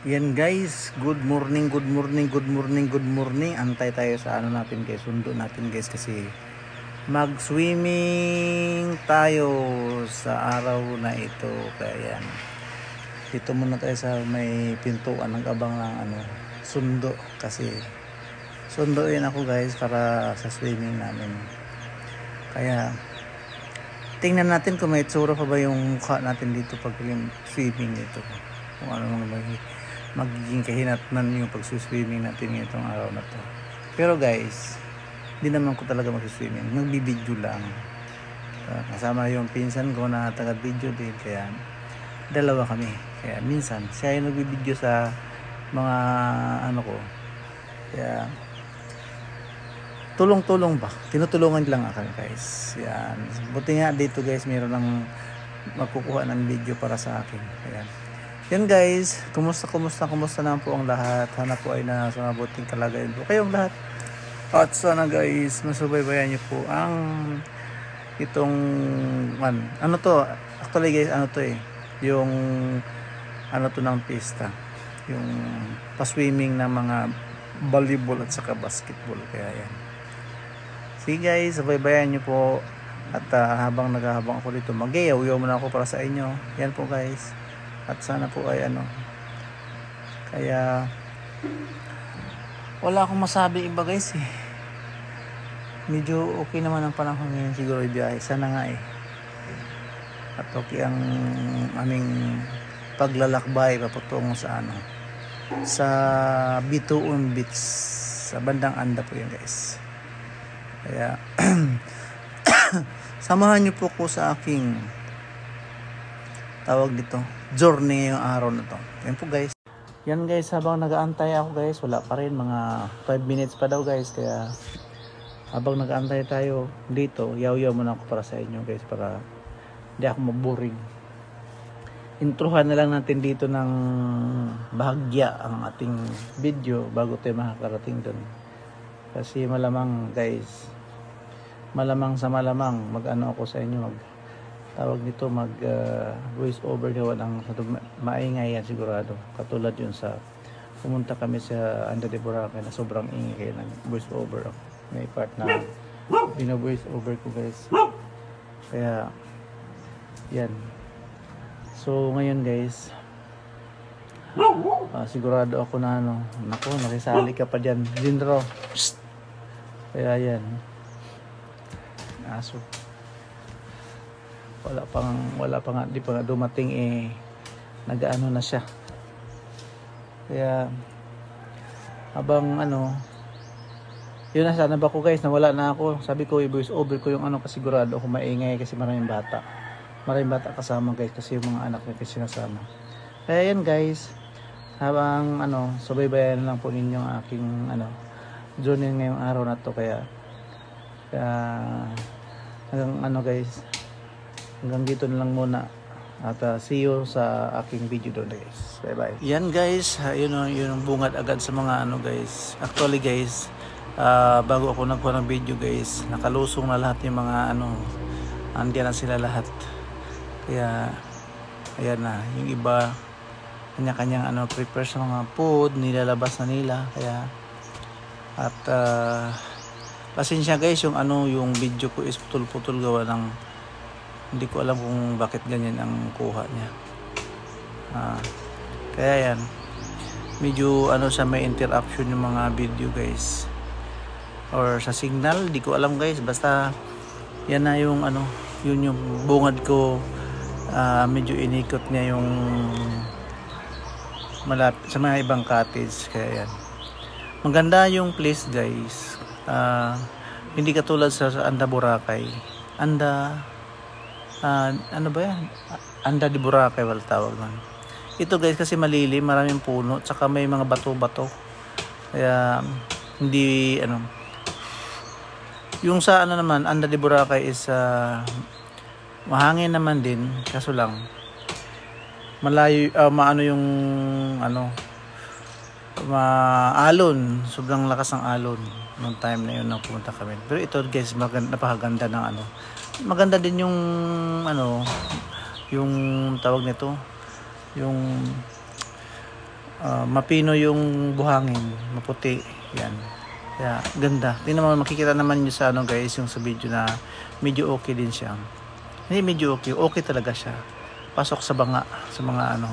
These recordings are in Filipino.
Yan guys, good morning, good morning, good morning, good morning. Antay tayo sa ano natin guys, sundo natin guys kasi mag-swimming tayo sa araw na ito. Kaya yan, dito muna tayo sa may pintuan ng abang ng ano, sundo kasi sunduin ako guys para sa swimming namin. Kaya tingnan natin kung may itsura pa ba yung mukha natin dito pag yung swimming dito, kung ano mga magiging kahinatnan yung pag-swimming natin ngayong araw na to. Pero guys, hindi naman ko talaga mag-swimming, magbibideo lang. Kasama yung pinsan ko na taga-video din, kaya dalawa kami. Kaya minsan siya yung nagbibideo sa mga ano ko. Kaya tulong-tulong ba? Tinutulungan lang ako guys. Yan. Buti nga dito guys, mayroon ng magkukuha ng video para sa akin. Kaya yan guys, kumusta naman po ang lahat. Sana po ay nasa mabuting kalagayan po kayong lahat. At sana guys, masubaybayan niyo po ang itong ano to, actually guys, ano to yung ano to ng pista, yung pa-swimming ng mga volleyball at saka basketball. Kaya yan, sige guys, subaybayan niyo po. At habang naghahabang ako dito, mag-iyaw muna ako para sa inyo. Yan po guys. At sana po ay ano, kaya wala akong masabi iba guys medyo okay naman ang panahon ngayon, siguro ibiyahe sana nga at okay ang aming paglalakbay paputungo sa ano, sa Bituon Beach sa bandang Anda po yan guys. Kaya samahan niyo po ko sa aking tawag dito journey ngayong araw na to. Yan po guys. Yan guys, habang nag-aantay ako guys, wala pa rin, mga 5 minutes pa daw guys. Kaya habang nag-aantay tayo dito, yaw-yaw muna ako para sa inyo guys, para hindi ako maboring. Introhan na lang natin dito ng bahagya ang ating video bago tayo makakarating doon. Kasi malamang guys, malamang sa malamang mag-ano ako sa inyo, tawag nito mag voice over gawa ng maingay yan sigurado, katulad yun sa pumunta kami sa Anda de Boracay na sobrang ingay ng voice over. May part na bino-voice over ko guys, kaya yan. So ngayon guys, sigurado ako na ano, naku, nakisali ka pa dyan Jinro. Kaya yan, aso wala pa nga, di pa nga dumating nag-ano na siya. Kaya habang ano, yun, nasa na ba ko guys, nawala na ako. Sabi ko i-voice over ko yung ano, kasi sigurado ako maingay kasi maraming bata kasama guys, kasi yung mga anak niya kasi sinasama. Kaya yan guys, habang ano, subaybayan lang po ninyo ang aking ano journey ngayong araw na to. Kaya hanggang ano guys, hanggang dito na lang muna. At see you sa aking video doon guys. Bye bye. Yan guys, yun yung bungad agad sa mga ano guys. Actually guys, bago ako nagkuha ng video guys, nakalusong na lahat yung mga ano, andiyan na sila lahat. Kaya ayan na, yung iba kanya-kanyang ano, prepare sa mga food, nilalabas na nila. Kaya at pasensya guys, yung ano, yung video ko is putol-putol gawa ng hindi ko alam kung bakit ganyan ang kuha niya. Kaya yan, medyo ano sa may interruption yung mga video guys, or sa signal, di ko alam guys. Basta yan na yung ano, yun yung bungad ko. Medyo inikot niya yung malapit sa mga ibang cottage. Kaya yan, maganda yung place guys. Hindi katulad sa Anda Boracay. Ano ba yan? Anda de Boracay wala tawag man. Ito guys kasi malilim, maraming puno, tsaka may mga bato-bato. Kaya hindi ano. Yung sa ano naman, Anda de Boracay is mahangin naman din, kaso lang malayo, maano yung ano, maalon, sobrang lakas ng alon nung time na yun nang pumunta kami. Pero ito guys, napakaganda ng ano, maganda din yung ano, yung tawag nito, yung mapino yung buhangin, maputi. Yan. Kaya ganda. Tingnan mo, makikita naman nyo sa ano guys, yung sa video na medyo okay din siya. Hindi medyo okay, okay talaga siya. Pasok sa banga, sa mga ano.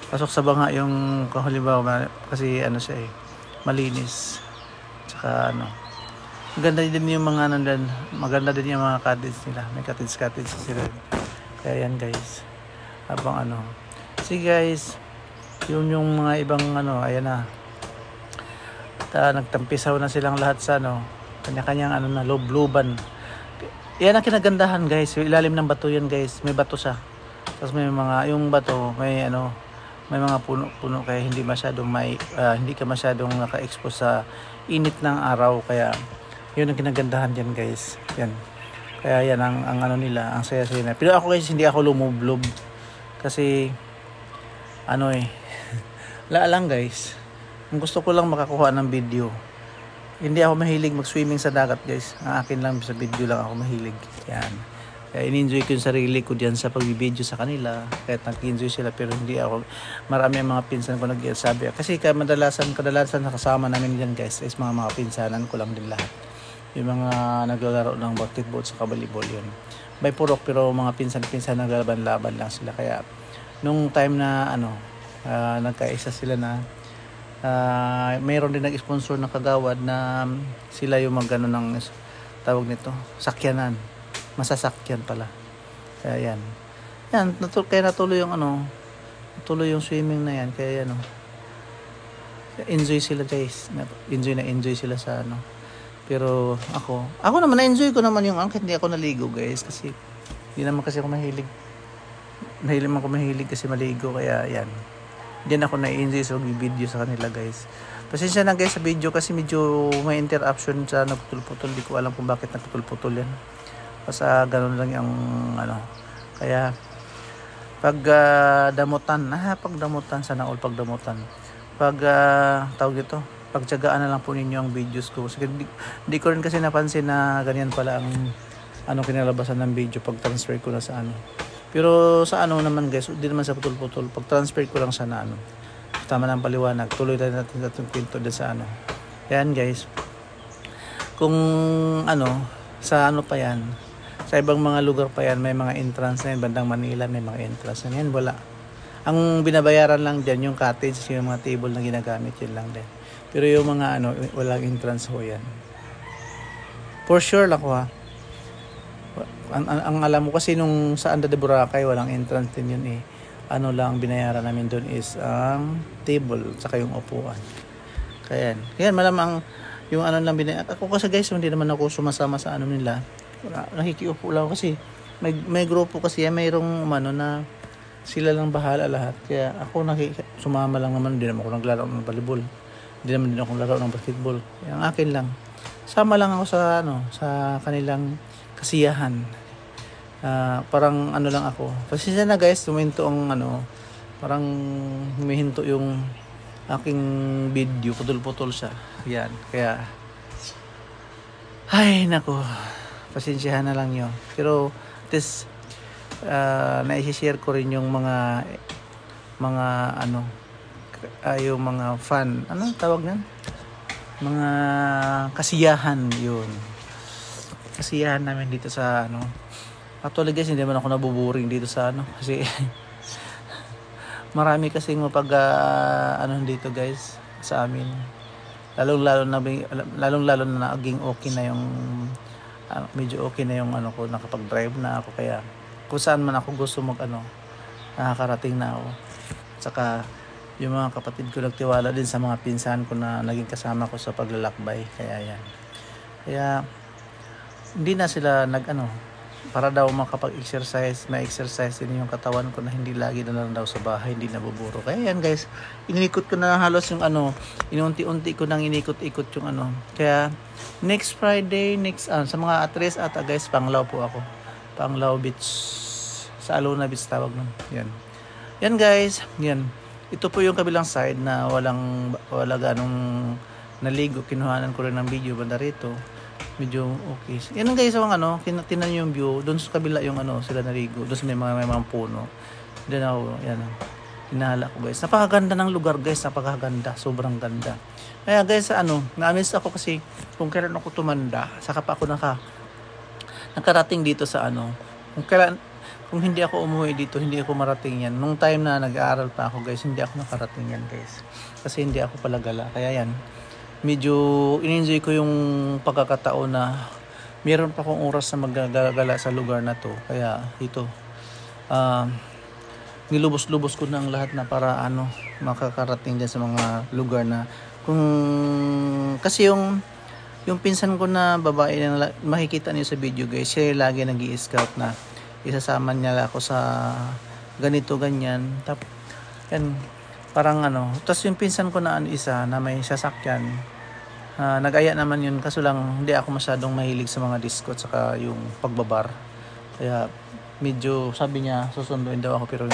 Pasok sa banga yung halimbawa kasi ano siya malinis. Tsaka ano. Maganda din yung mga ano din, maganda din yung mga cottage nila. May cottage sila. Kaya yan guys. Habang ano. See guys, yung mga ibang ano, ayan na. Nagtampisaw na silang lahat sa ano, kanya-kanyang ano na lubluban. Yan ang kinagandahan guys, yung ilalim ng bato yan guys, may bato siya. Tapos may mga yung bato, may ano, may mga puno kaya hindi masyadong hindi ka masyadong naka-expose sa init ng araw, kaya yun ang kinagandahan diyan guys. Yan. Kaya yan ang ano nila, ang saya-saya na. Pero ako guys, hindi ako lumublob kasi ano lang guys. Ang gusto ko lang makakuha ng video. Hindi ako mahilig mag-swimming sa dagat guys. Ang akin lang sa video lang ako mahilig. Yan. Kaya in-enjoy ko yung sarili ko diyan sa pagbibideo sa kanila. Kahit nag-enjoy sila pero hindi ako. Marami ang mga pinsan ko nagsasabi. Kasi kadalasan nakasama namin diyan guys is mga pinsanan ko lang din lahat. Yung mga naglalaro ng basketball sa volleyball yun. By purok pero mga pinsan naglaban-laban lang sila. Kaya nung time na ano, nagkaisa sila na mayroon din nag-sponsor ng Kagawad na sila yung magano ng tawag nito, sakyanan, masasakyan pala. Kaya yan kaya natuloy yung ano, natuloy yung swimming na yan. Kaya ano, enjoy sila guys, enjoy sila sa ano. Pero ako naman na-enjoy ko naman yung angkit, hindi ako naligo guys kasi hindi naman kasi ako mahilig kasi maligo, kaya yan. Diyan ako na-enjoy sa video sa kanila guys. Pasensya na guys sa video kasi medyo may interruption sa nagputol-putol. Di ko alam kung bakit nagputol-putol yan. Basta ganun lang yung ano. Kaya pagdamutan sana all pagdamutan. Tawag dito, pagtiyagaan na lang po ninyo ang videos ko. Kasi di ko rin kasi napansin na ganyan pala ang ano kinalabasan ng video pag transfer ko na sa ano. Pero sa ano naman guys, hindi naman sa putol-putol. Pag transfer ko lang sana ano, tama ng paliwanag. Tuloy tayo natin sa kwento din sa ano. Yan guys. Kung ano, sa ano pa yan, sa ibang mga lugar pa yan, may mga entrance na yan. Bandang Manila may mga entrance na yan. Wala. Ang binabayaran lang dyan, yung cottage, yung mga table na ginagamit, yun lang din. Pero yung mga ano, walang entrance ho yan. For sure lang ko ha. Ang alam mo kasi nung sa Anda de Boracay walang entrance din yun ano lang binayaran namin doon is ang table saka yung upuan. Kaya yan malamang yung ano lang binayaran ako kasi guys, hindi naman ako sumasama sa ano nila, nakikiupo lang kasi may grupo kasi mayroong ano na sila lang bahala lahat, kaya ako sumama lang naman. Hindi naman ako naglaro ng volleyball, hindi naman din ako naglaro ng basketball, kaya ang akin lang sama lang ako sa ano, sa kanilang kasiyahan. Parang ano lang ako. Pasensya na guys, huminto ang ano, parang humihinto yung aking video, putol-putol siya. Yan, kaya ay nako, pasensyahan na lang yun. Pero at least na-share ko rin yung mga ano, yung mga fun, ano tawag nan? Mga kasiyahan yun. Kasiyahan namin dito sa ano. Actually guys, hindi naman ako nabuboring dito sa ano kasi marami kasing ano dito guys sa amin. Lalong-lalo na naging okay na yung medyo okay na yung ano ko, nakapag-drive na ako, kaya kung saan man ako gusto ano, nakakarating na ako. Saka yung mga kapatid ko nagtiwala din sa mga pinsan ko na naging kasama ko sa paglalakbay, kaya yan. Kaya hindi na sila ano, para daw makapag-exercise, may exercise din yung katawan ko na hindi lagi na lang daw sa bahay, hindi nabuburo. Kaya yan guys, inikot ko na halos yung ano, inunti-unti ko nang inikot-ikot yung ano. Kaya next Friday, sa mga atres ata guys, Panglao po ako. Panglao Beach, sa Alona Beach tawag nun. Yan guys, yan. Ito po yung kabilang side na wala ganong naligo. Kinuhanan ko rin ng video banda rito. Medyo okay. Yan guys, ang ano, tinan yung view. Doon sa kabila yung ano, sila naligo. Doon may mga puno. Doon ako, yan. Hinala ko guys. Napakaganda ng lugar guys, napakaganda, sobrang ganda. Kaya guys, na-miss ako kasi kung kailan ako tumanda, saka pa ako nakarating dito sa kung hindi ako umuwi dito, hindi ako marating yan. Nung time na nag-aaral pa ako guys, hindi ako nakarating yan guys. Kasi hindi ako palagala. Kaya yan, medyo in-enjoy ko yung pagkakataon na meron pa akong oras na magagala sa lugar na to. Kaya ito, nilubos-lubos ko ng lahat na para makakarating din sa mga lugar na kasi yung pinsan ko na babae na makikita niyo sa video guys, siya lagi nag-i-scout na isasama niya ako sa ganito ganyan. Tapos yan, parang tapos yung pinsan ko na isa na may sasakyan, nag-aya naman yun, kaso lang hindi ako masyadong mahilig sa mga disco at saka yung pagbabar. Kaya medyo sabi niya susunduin daw ako, pero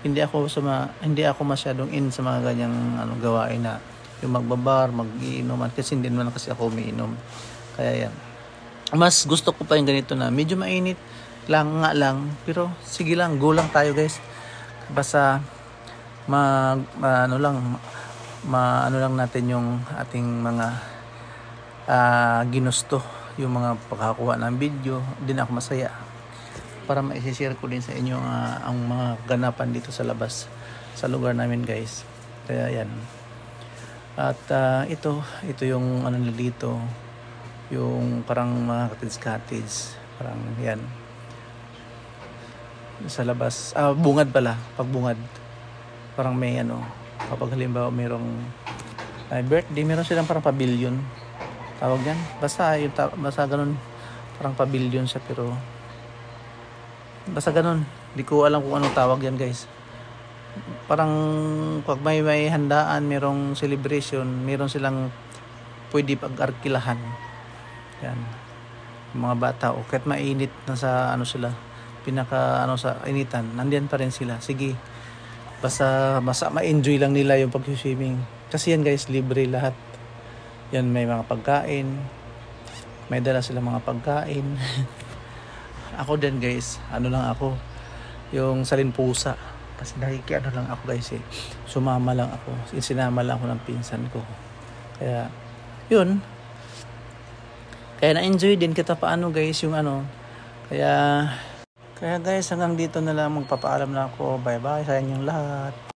hindi ako masyadong in sa mga ganyang gawain na yung magbabar, mag-iinuman, kasi hindi naman kasi ako umiinom. Kaya yan, mas gusto ko pa yung ganito na medyo mainit lang pero sige lang, go lang tayo guys. Basta ano lang natin yung ating mga ginusto, yung mga pagkakuha ng video, din ako masaya para ma-share ko din sa inyo ang mga ganapan dito sa labas sa lugar namin guys. Kaya yan, at ito yung nila dito, yung parang mga cottage, parang yan sa labas, bungad pala, pagbungad parang may kapag halimbawa mayroong birthday, meron silang parang pavilion tawag yan, basta ganun, parang pavilion siya, pero basta ganun, di ko alam kung anong tawag yan guys. Parang pag may handaan, merong celebration, meron silang pwede pag-arkilahan yan, mga bata, o kahit mainit na sa sila, sa initan, nandiyan pa rin sila. Sige, basta ma-enjoy lang nila yung pag-swimming, kasi yan guys, libre lahat yan. May mga pagkain, may dala sila mga pagkain. Ako din guys, lang ako, yung salin pusa, kasi lang ako guys sumama lang ako, sinama lang ako ng pinsan ko. Kaya yun, kaya na-enjoy din kita paano guys yung kaya guys, hanggang dito na lang, magpapaalam na ako. Bye bye sa inyong lahat.